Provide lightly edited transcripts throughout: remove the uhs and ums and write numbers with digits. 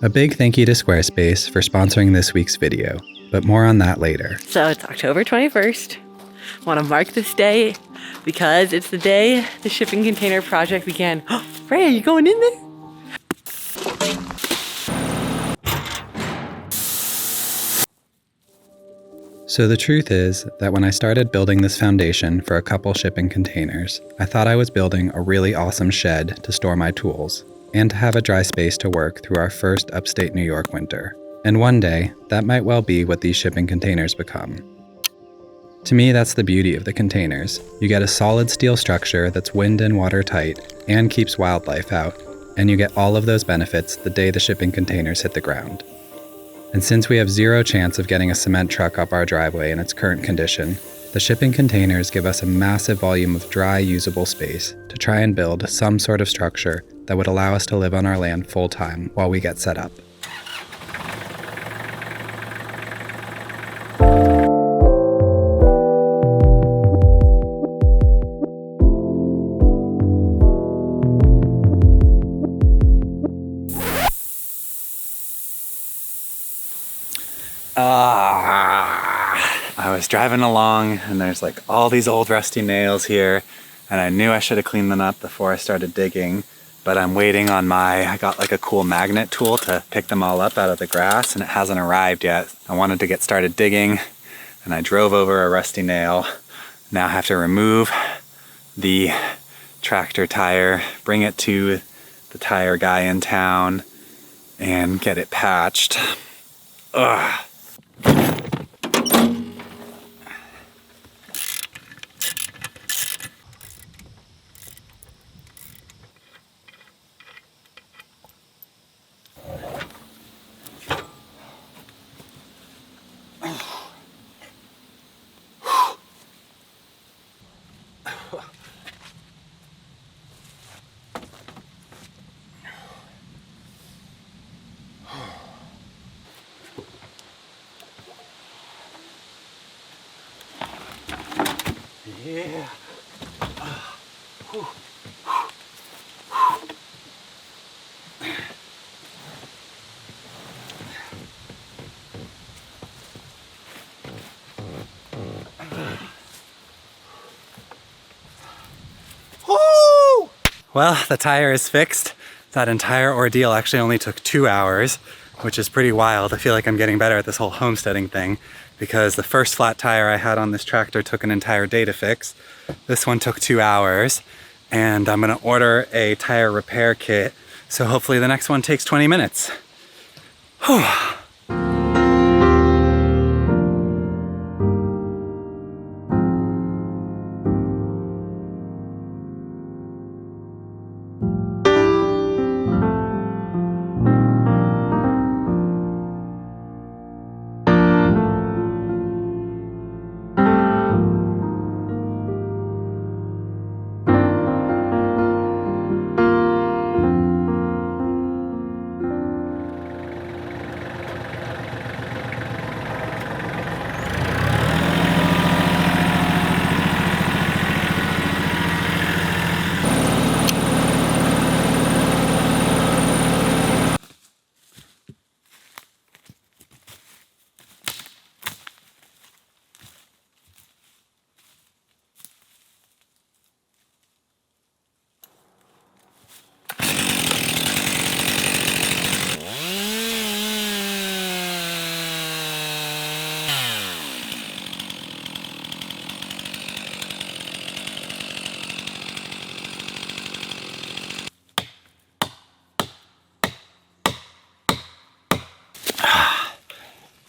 A big thank you to Squarespace for sponsoring this week's video, but more on that later. So it's October 21st. I want to mark this day because it's the day the shipping container project began. Ray, are you going in there? So the truth is that when I started building this foundation for a couple shipping containers, I thought I was building a really awesome shed to store my tools and to have a dry space to work through our first upstate New York winter. And one day, that might well be what these shipping containers become. To me, that's the beauty of the containers. You get a solid steel structure that's wind and watertight and keeps wildlife out, and you get all of those benefits the day the shipping containers hit the ground. And since we have zero chance of getting a cement truck up our driveway in its current condition, the shipping containers give us a massive volume of dry, usable space to try and build some sort of structure that would allow us to live on our land full-time while we get set up. I was driving along and there's like all these old rusty nails here, and I knew I should have cleaned them up before I started digging, but I'm waiting on I got like a cool magnet tool to pick them all up out of the grass, and it hasn't arrived yet. I wanted to get started digging and I drove over a rusty nail. Now I have to remove the tractor tire, bring it to the tire guy in town and get it patched. Ugh. Yeah. Well, the tire is fixed. That entire ordeal actually only took 2 hours, which is pretty wild. I feel like I'm getting better at this whole homesteading thing, because the first flat tire I had on this tractor took an entire day to fix. This one took 2 hours, and I'm gonna order a tire repair kit, so hopefully the next one takes 20 minutes. Whew.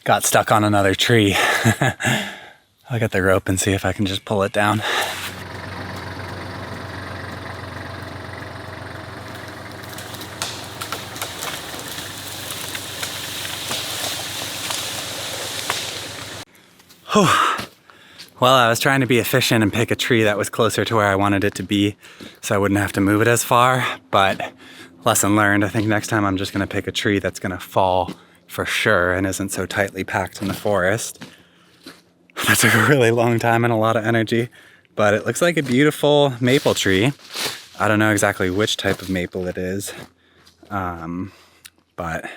Got stuck on another tree. I'll get the rope and see if I can just pull it down. Whew. Well, I was trying to be efficient and pick a tree that was closer to where I wanted it to be so I wouldn't have to move it as far, but lesson learned. I think next time I'm just gonna pick a tree that's gonna fall for sure and isn't so tightly packed in the forest. That took a really long time and a lot of energy, but it looks like a beautiful maple tree. I don't know exactly which type of maple it is, but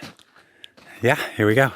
yeah, here we go.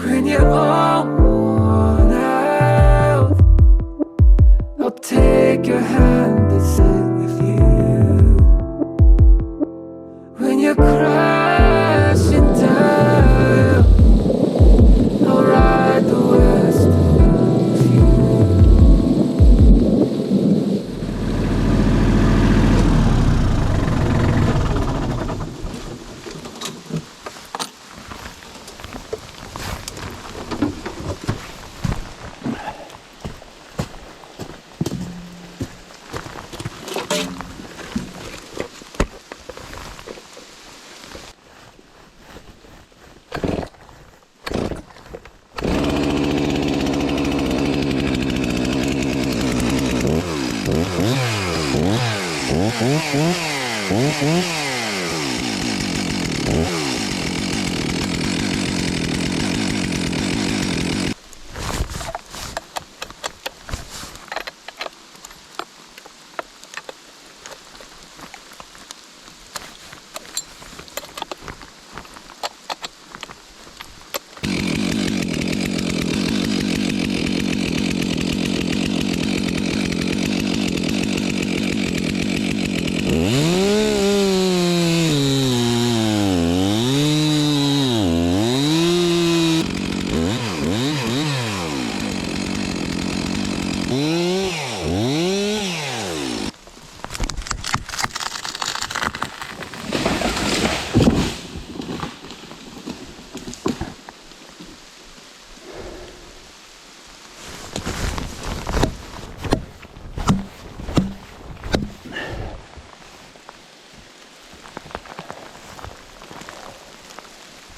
When you're all worn out, I'll take your hand and sit with you. When you're crashing down, I'll ride the west of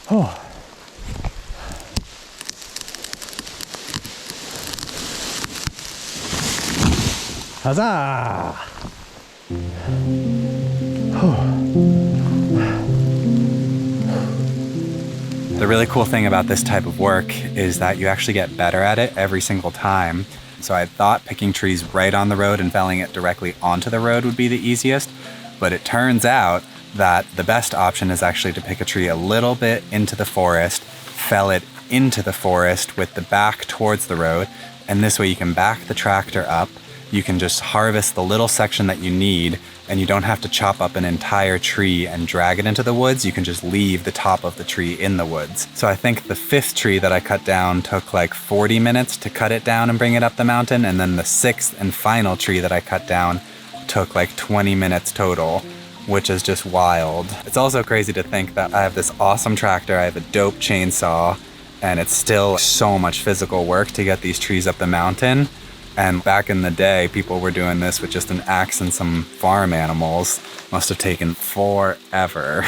Oh. Huzzah! The really cool thing about this type of work is that you actually get better at it every single time. So I thought picking trees right on the road and felling it directly onto the road would be the easiest, but it turns out that the best option is actually to pick a tree a little bit into the forest, fell it into the forest with the back towards the road, and this way you can back the tractor up. You can just harvest the little section that you need, and you don't have to chop up an entire tree and drag it into the woods. You can just leave the top of the tree in the woods. So I think the 5th tree that I cut down took like 40 minutes to cut it down and bring it up the mountain, and then the 6th and final tree that I cut down took like 20 minutes total, which is just wild. It's also crazy to think that I have this awesome tractor, I have a dope chainsaw, and it's still so much physical work to get these trees up the mountain. And back in the day, people were doing this with just an axe and some farm animals. Must have taken forever.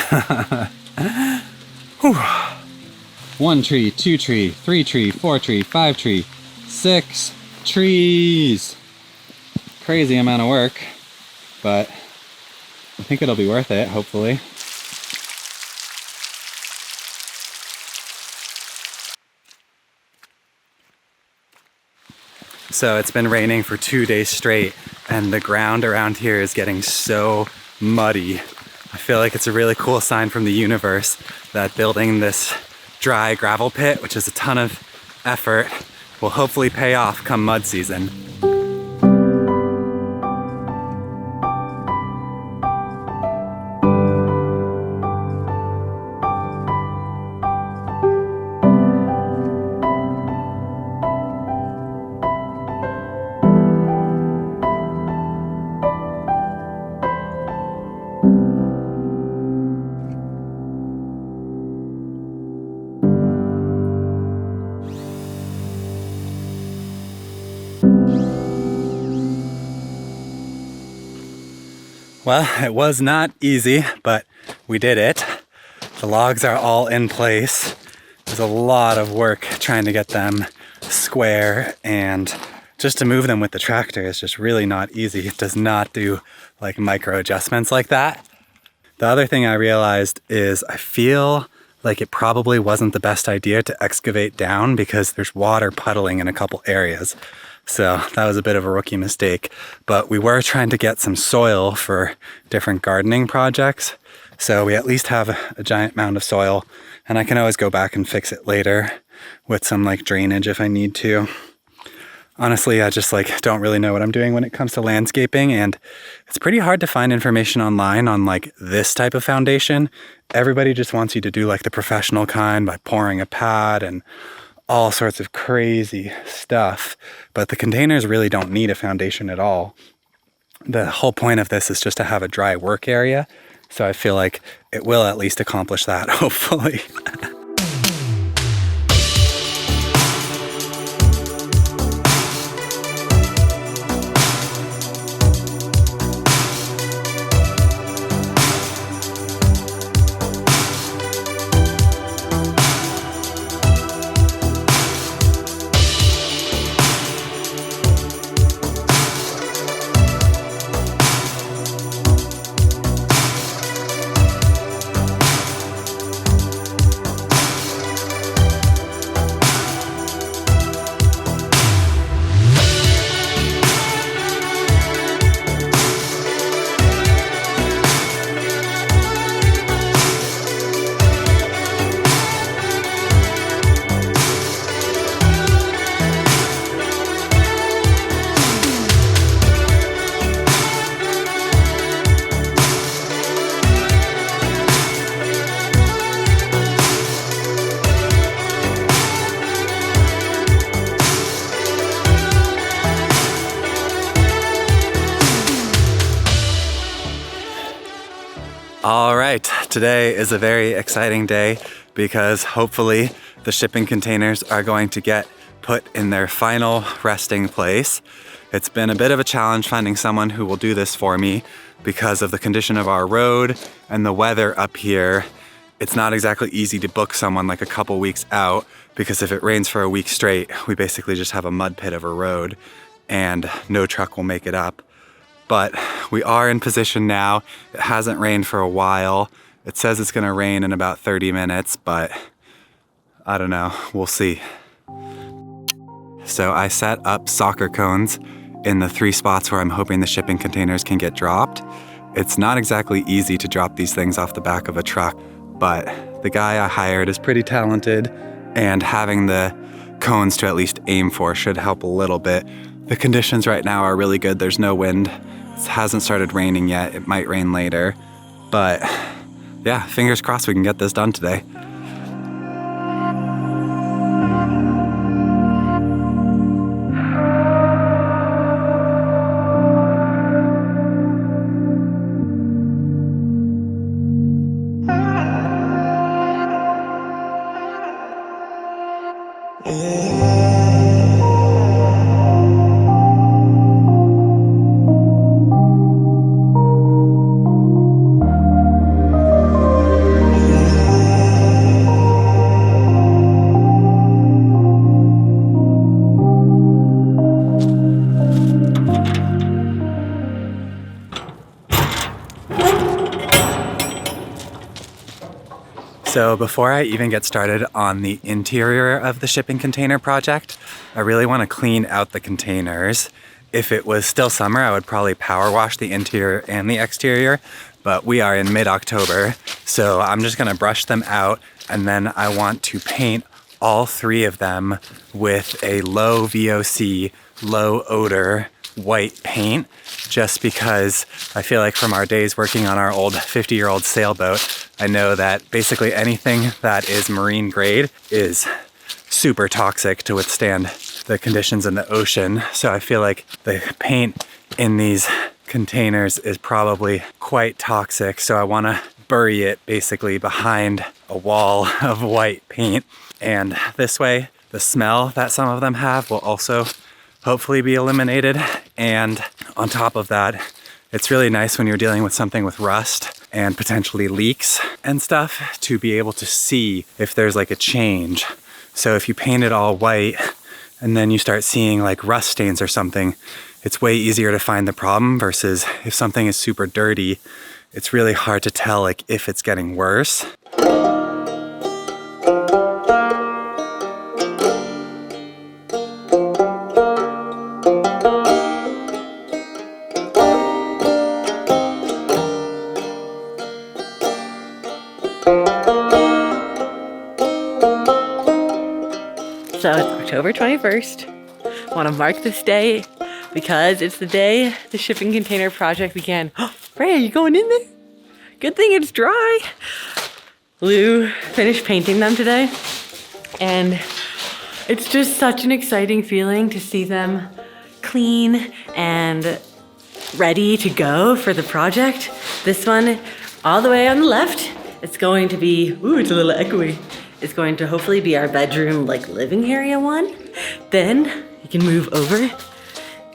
Whew. 1 tree, 2 tree, 3 tree, 4 tree, 5 tree, 6 trees. Crazy amount of work, but I think it'll be worth it, hopefully. So it's been raining for 2 days straight, and the ground around here is getting so muddy. I feel like it's a really cool sign from the universe that building this dry gravel pit, which is a ton of effort, will hopefully pay off come mud season. Well, it was not easy, but we did it. The logs are all in place. There's a lot of work trying to get them square, and just to move them with the tractor is just really not easy. It does not do like micro adjustments like that. The other thing I realized is I feel like it probably wasn't the best idea to excavate down because there's water puddling in a couple areas. So that was a bit of a rookie mistake, but we were trying to get some soil for different gardening projects. So we at least have a giant mound of soil, and I can always go back and fix it later with some like drainage if I need to. Honestly, I just like don't really know what I'm doing when it comes to landscaping, and it's pretty hard to find information online on like this type of foundation. Everybody just wants you to do like the professional kind by pouring a pad and all sorts of crazy stuff, but the containers really don't need a foundation at all. The whole point of this is just to have a dry work area, so I feel like it will at least accomplish that, hopefully. All right, today is a very exciting day because hopefully the shipping containers are going to get put in their final resting place. It's been a bit of a challenge finding someone who will do this for me because of the condition of our road and the weather up here. It's not exactly easy to book someone like a couple weeks out because if it rains for a week straight, we basically just have a mud pit of a road and no truck will make it up. But we are in position now. It hasn't rained for a while. It says it's gonna rain in about 30 minutes, but I don't know, we'll see. So I set up soccer cones in the 3 spots where I'm hoping the shipping containers can get dropped. It's not exactly easy to drop these things off the back of a truck, but the guy I hired is pretty talented, and having the cones to at least aim for should help a little bit. The conditions right now are really good. There's no wind. It hasn't started raining yet. It might rain later. But yeah, fingers crossed we can get this done today. So before I even get started on the interior of the shipping container project, I really want to clean out the containers. If it was still summer, I would probably power wash the interior and the exterior, but we are in mid-October, so I'm just going to brush them out, and then I want to paint all 3 of them with a low VOC, low odor white paint, just because I feel like from our days working on our old 50-year-old sailboat, I know that basically anything that is marine grade is super toxic to withstand the conditions in the ocean. So I feel like the paint in these containers is probably quite toxic. So I want to bury it basically behind a wall of white paint. And this way, the smell that some of them have will also hopefully be eliminated. And on top of that, It's really nice when you're dealing with something with rust and potentially leaks and stuff to be able to see if there's like a change. So if you paint it all white and then you start seeing like rust stains or something, it's way easier to find the problem versus if something is super dirty, it's really hard to tell like if it's getting worse. So it's October 21st. I want to mark this day because it's the day the shipping container project began. Ray, are you going in there? Good thing it's dry. Lou finished painting them today, and it's just such an exciting feeling to see them clean and ready to go for the project. This one, all the way on the left, it's going to be, ooh, it's a little echoey. It's going to hopefully be our bedroom, like living area one. Then you can move over.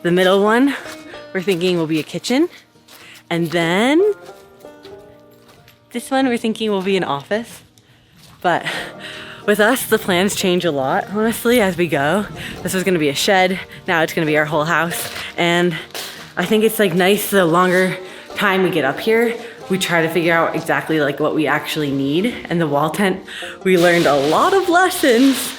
The middle one, we're thinking will be a kitchen. And then this one we're thinking will be an office. But with us, the plans change a lot, honestly, as we go. This was gonna be a shed. Now it's gonna be our whole house. And I think it's like nice the longer time we get up here, we try to figure out exactly like what we actually need. And the wall tent, we learned a lot of lessons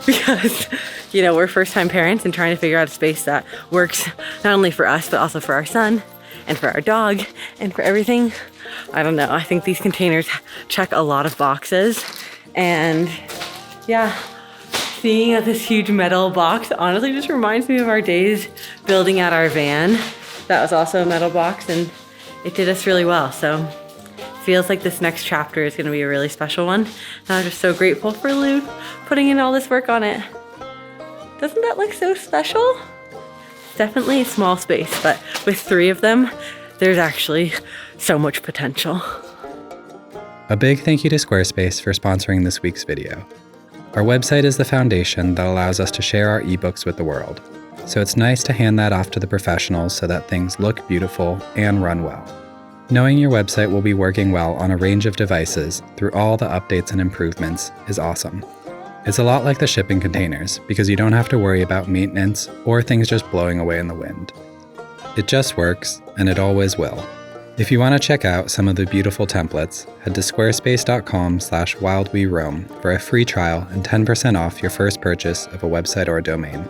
because, you know, we're first-time parents and trying to figure out a space that works not only for us, but also for our son and for our dog and for everything. I don't know, I think these containers check a lot of boxes. And yeah, seeing this huge metal box honestly just reminds me of our days building out our van. That was also a metal box, and it did us really well. So feels like this next chapter is gonna be a really special one. And I'm just so grateful for Lou putting in all this work on it. Doesn't that look so special? It's definitely a small space, but with 3 of them, there's actually so much potential. A big thank you to Squarespace for sponsoring this week's video. Our website is the foundation that allows us to share our ebooks with the world. So it's nice to hand that off to the professionals so that things look beautiful and run well. Knowing your website will be working well on a range of devices through all the updates and improvements is awesome. It's a lot like the shipping containers because you don't have to worry about maintenance or things just blowing away in the wind. It just works, and it always will. If you want to check out some of the beautiful templates, head to squarespace.com/wildweroam for a free trial and 10% off your first purchase of a website or a domain.